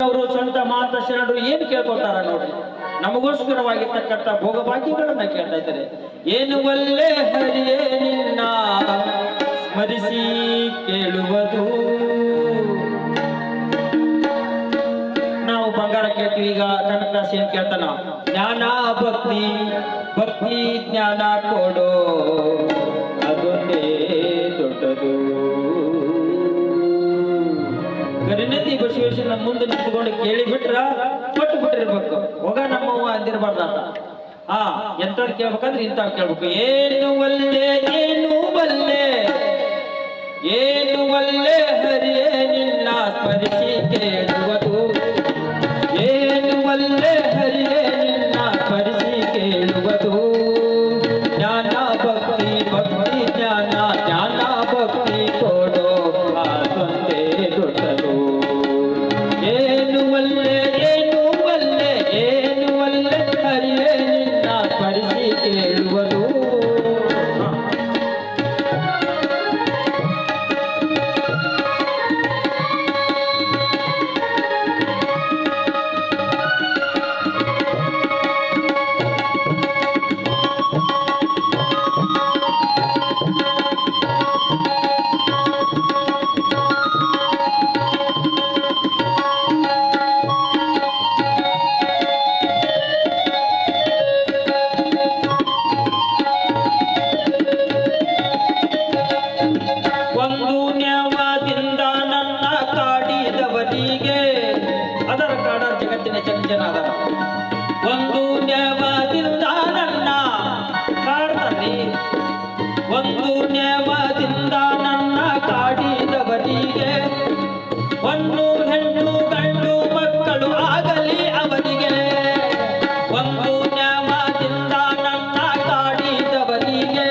ಅವರು ಸ್ವಂತ ಮಾತ ಶರಣರು ಏನ್ ಕೇಳ್ಕೊತಾರ ನೋಡಿ. ನಮಗೋಸ್ಕರವಾಗಿರ್ತಕ್ಕಂಥ ಭೋಗಭಾಗ್ಯಗಳನ್ನ ಕೇಳ್ತಾ ಇದ್ದಾರೆ. ಏನು ಒಳ್ಳೆ ಹರಿಯೇ ನಿನ್ನ ಸ್ಮರಿಸಿ ಕೇಳುವುದು. ನಾವು ಬಂಗಾರ ಕೇಳ್ತೀವಿ, ಈಗ ಕನಕದಾಸ ಏನ್ ಕೇಳ್ತಾನ? ಜ್ಞಾನ ಭಕ್ತಿ, ಭಕ್ತಿ ಜ್ಞಾನ ಕೊಡೋ ಅದೊಂದೇ ದೊಡ್ಡದು. ಗರಿನದಿ ಬಸವೇಶ್ವರನ ಮುಂದೆ ನಿಂತ್ಕೊಂಡು ಕೇಳಿ ಬಿಟ್ರ ಕೊಟ್ಟು ಬಿಟ್ಟಿರ್ಬೇಕು. ಹೋಗ ನಮ್ಮವ್ವ ಅಂದಿರ್ಬಾರ್ದ. ಎಂತವ್ರು ಕೇಳ್ಬೇಕಂದ್ರೆ ಇಂಥವ್ ಕೇಳ್ಬೇಕು. ಏನು ಒಳ್ಳೆ ಏನು ಒಳ್ಳೆ ಏನು ಒಳ್ಳೆ ಹರಿಯೇ ನಿನ್ನ ಸ್ಮರಿಸಿ ಕೇಳುವುದು. ಏನು ಒಳ್ಳೆ ಹರಿಯೇ ನಿನ್ನ ಸ್ಮರಿಸಿ ಕೇಳುವುದು. ಜ್ಞಾನ ಭಕ್ತಿ, ಭಕ್ತಿ ಜ್ಞಾನ, ಜ್ಞಾನ ಭಕ್ತಿ ಕೊಡೋ ಅದೊಂದೇ ದೊಡ್ಡದು. ಏನು ಒಳ್ಳೆ ಏನು ಒಳ್ಳೆ ಏನು ಒಳ್ಳೆ ಹರಿಯೇ ನಿನ್ನ ಸ್ಮರಿಸಿ ಕೇಳುವುದು. ಅದರ ಕಾಡ ಜಗತ್ತಿನ ಜನಾದ ಒಂದು ನ್ಯಾಯದಿಂದ ನನ್ನ ಕಾಡ್ತಾನೆ. ಒಂದು ನ್ಯಾಯದಿಂದ ನನ್ನ ಕಾಡಿದವರಿಗೆ ಒಂದು ಹೆಣ್ಣು ಗಂಡು ಮಕ್ಕಳು ಆಗಲಿ ಅವರಿಗೆ. ಒಂದು ನ್ಯಾಯದಿಂದ ನನ್ನ ಕಾಡಿದವರಿಗೆ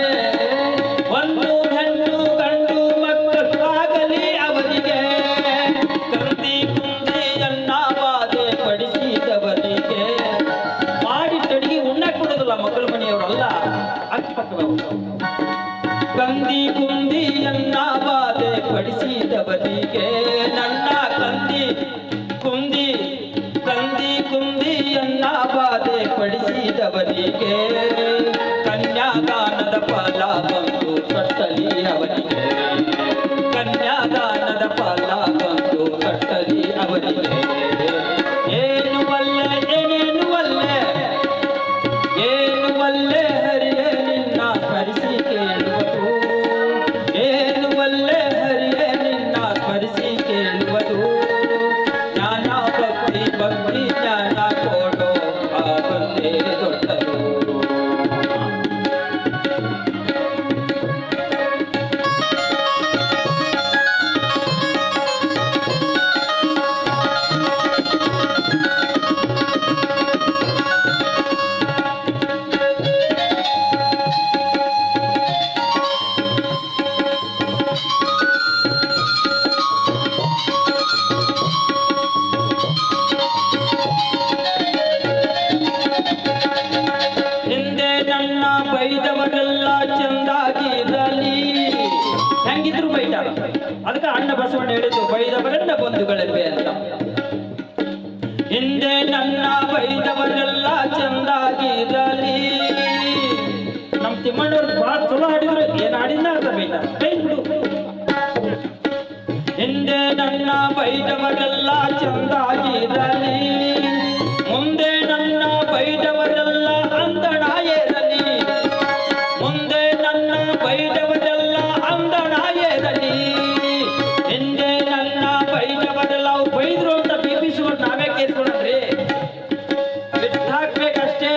ಒಂದು ಹೆಣ್ಣು ಗಂಡು ಮಕ್ಕಳು ಆಗಲಿ ಅವರಿಗೆ. ಕಂದಿ ಕುಂದಿಯನ್ನ ಬಾಧೆ ಪಡಿಸಿದವರಿಗೆ ಮಾಡಿ ತಡಿಗೆ ಉಣ್ಣಕ್ಕೆ ಕೊಡೋದಿಲ್ಲ ಮಕ್ಕಳ ಮನೆಯವರಲ್ಲ, ಅಕ್ಕಪಕ್ಕದವರು. ಕಂದಿ ಕುಂದಿಯನ್ನ ಬಾಧೆ ಪಡಿಸಿದವರಿಗೆ ನನ್ನ ಕಂದಿ ಕುಂದಿ ಕಂದಿ ಕುಂದಿಯನ್ನ ಬಾಧೆ ಪಡಿಸಿದವರಿಗೆ ಕನ್ಯಾದಾನದ ಫಲ ಬಂದು ಕಟ್ಟಲಿ ಅವರಿಗೆ. ಕನ್ಯಾದಾನದ ಫಲ ಬಂದು ಕಟ್ಟಲಿ ಅವರಿಗೆ. ಏನು ಒಳ್ಳೆ ಏನೇನು ಒಳ್ಳೆ ಏನು ಒಳ್ಳೆ ಹರಿಯೇ ನಿನ್ನ ಸ್ಮರಿಸಿ ಕೇಳುವುದು. ಏನು ಒಳ್ಳೆ ಹರಿಯೇ ನಿನ್ನ ಸ್ಮರಿಸಿ ಕೇಳುವುದು. ಜ್ಞಾನ ಭಕ್ತಿ, ಭಕ್ತಿ ಜ್ಞಾನ ಕೊಡೋ ಅದೊಂದೇ ದೊಡ್ಡದು. ಹಿಂದೆ ನನ್ನ ಬೈದವರೆಲ್ಲ ಚಂದಾಗಿರಲಿ. ಹೆಂಗಿದ್ರು ಬೈತಾರ, ಅದಕ್ಕೆ ಅಣ್ಣ ಬಸವಣ್ಣ ಹೇಳಿದ್ದು ಬೈದವರೆಲ್ಲ ಬಂಧುಗಳೆಂಬೆ ಅಂತ. ಹಿಂದೆ ನನ್ನ ಬೈದವರೆಲ್ಲ ಚಂದಾಗಿರಲಿ. ನಮ್ ತಿಮ್ಮಣ್ಣವ್ರು ಬಹಳ ಚಲೋ ಹಾಡಿದ್ರು, ಏನ್ ಹಾಡಿಲ್ಲ ಅಂತ ಬೈತಾರ, ಕೈ ಬಿಡು. ಹಿಂದೆ ನನ್ನ ಬೈದವರೆಲ್ಲ ಚಂದಾಗಿರಲಿ, ಮುಂದೆ ನನ್ನ ಬೈದವರೆಲ್ಲ ಅಂದಣಾಯರಲಿ. ಮುಂದೆ ನನ್ನ ಬೈದವರೆಲ್ಲ ಅಂದಣಾಯರಲಿ. ಹಿಂದೆ ನನ್ನ ಬೈದವರೆಲ್ಲ ಅವ್ರು ಬೈದ್ರು ಅಂತ ಬಿಪಿಸುವರು ನಾವೇ ಕೇಳ್ಕೊಂಡ್ರಿ, ಬಿಟ್ಟಾಕ್ಬೇಕಷ್ಟೇ.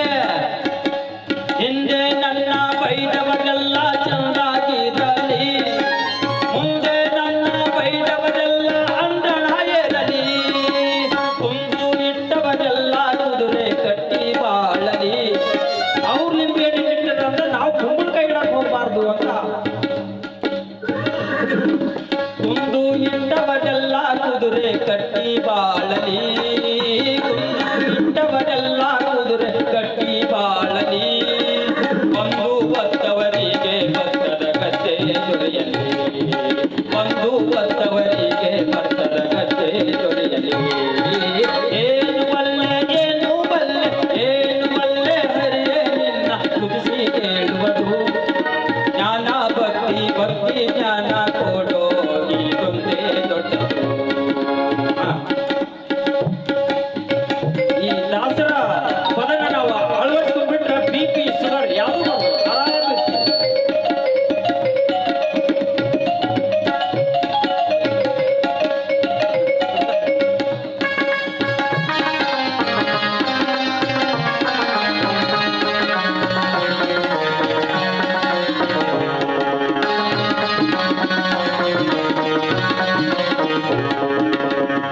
ಹಿಂದೆ ನನ್ನ ಬೈದವರೆಲ್ಲ ಚಂದಾಗಿರಲಿ, ಮುಂದೆ ನನ್ನ ಬೈದವರೆಲ್ಲ ಅಂದಣಾಯರಲಿ. ಕುಂದು ಇಟ್ಟವರೆಲ್ಲ ಕುದುರೆ ಕಟ್ಟಿ ಬಾಳಲಿ. ಅವ್ರು ನಿಂಬೆ ಇಟ್ಟಿರಂದ್ರೆ ನಾವು ಕುಂಬಳಕಾಯಿ ಇಡಕ್ ಹೋಗ್ಬಾರ್ದು ಅಂತ. ಕುಂದು ಇಟ್ಟವರೆಲ್ಲ ಕುದುರೆ ಕಟ್ಟಿ ಬಾಳಲಿ. ಕುಂದು ಇಟ್ಟವರೆಲ್ಲ ಕುದುರೆ ಕಟ್ಟಿ ಬಾಳಲಿ. ಒಂದು ಬತ್ತವರಿಗೆ ಭತ್ತದ ಗದ್ದೆ ದೊರೆಯಲಿ. ಒಂದು ಬತ್ತವರಿಗೆ ಭತ್ತದ ಗದ್ದೆ ದೊರೆಯಲಿ. ಏನು ಬಲ್ಲೆ ಏನು ಬಲ್ಲೆ ಏನು ಬಲ್ಲೆ ಹರಿಯೇ ನಿನ್ನ ತುದಿಸಿ ಕೇಳುವುದು ಜ್ಞಾನ ಭಕ್ತಿ ಭಕ್ತಿ ಜ್ಞಾನ ಕೊಡೋ ಇದೊಂದೇ ದೊಡ್ಡದು. ಈ ದಾಸರ ಪದನ ನಾವು ಅಳವಡಿಸ್ಕೊಂಡ್ಬಿಟ್ರೆ BP ಶುಗರ್ ಯಾವುದು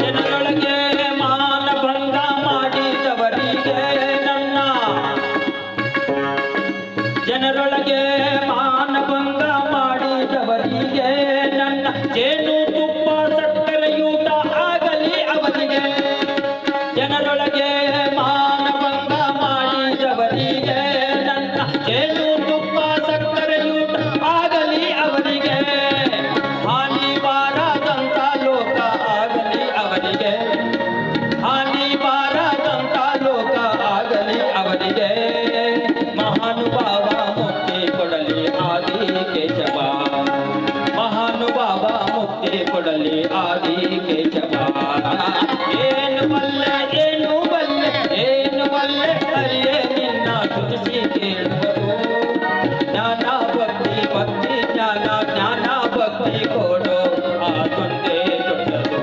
ಜನರೊಳಗೆ ಮಾನಭಂಗ ಮಾಡಿದವರಿಗೆ ನನ್ನ ಜನರೊಳಗೆ ಮಾನಭಂಗ ಮಾಡಿದವರಿಗೆ ನನ್ನ ಜೇನು ತುಪ್ಪ ಸಕ್ಕರೆಯೂಟ ಆಗಲಿ ಅವರಿಗೆ ಜನರೊಳಗೆ ಮಾನಭಂಗ ಮಾಡಿದವರಿಗೆ ನನ್ನ ಜೇನು ತುಪ್ಪ ಸಕ್ಕರೆಯೂಟ ಆಗಲಿ ಅವರಿಗೆ ಹಾನಿ ಬಾರದಂತ ಲೋಕ ಆಗಲಿ ಅವರಿಗೆ ಹಾನಿ ಬಾರದಂತ ಲೋಕ ಆಗಲಿ ಅವರಿಗೆ ಮಹಾನುಭಾವ ಮುಕ್ತಿ ಕೊಡಲಿ ಆದಿ ಕೇಶವ ಮಹಾನುಭಾವ ಮುಕ್ತಿ ಕೊಡಲಿ ಆದಿ ಕೇಶವ. ಏನು ಬಲ್ಲೆ ಏನು ಬಲ್ಲೆ ಏನು ಬಲ್ಲೆ ಹರಿಯೇ ನಿನ್ನ ತುದಿಸಿ ಕೇಳುವುದು ಜ್ಞಾನ ಭಕ್ತಿ ಭಕ್ತಿ ಜ್ಞಾನ ಜ್ಞಾನ ಭಕ್ತಿ ಕೊಡೋ ಅದೊಂದೇ ದೊಡ್ಡದು.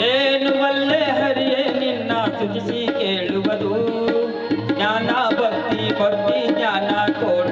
ಏನು ಬಲ್ಲೆ ಹರಿಯೇ ನಿನ್ನ ತುದಿಸಿ ಕೇಳುವುದು ಜ್ಞಾನ ಭಕ್ತಿ ಭಕ್ತಿ ಜ್ಞಾನ ಕೊಡ